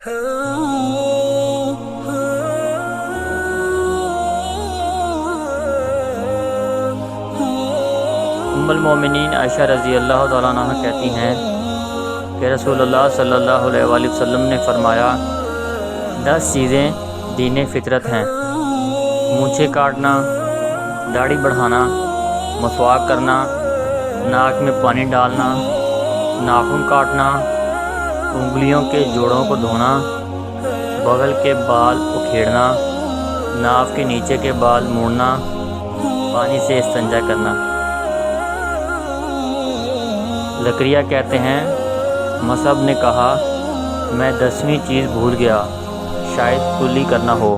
ام المومنین عائشہ رضی اللہ تعالیٰ عنہ کہتی ہیں کہ رسول اللہ صلی اللہ علیہ وآلہ وسلم نے فرمایا 10 چیزیں دین فطرت ہیں: مونچھیں کاٹنا، داڑھی بڑھانا، مسواک کرنا، ناک میں پانی ڈالنا، ناخن کاٹنا، انگلیوں کے جوڑوں کو دھونا، بغل کے بال اکھیڑنا، ناف کے نیچے کے بال موڑنا، پانی سے استنجا کرنا۔ زکریا کہتے ہیں مصعب نے کہا میں 10ویں چیز بھول گیا، شاید کلی کرنا ہو۔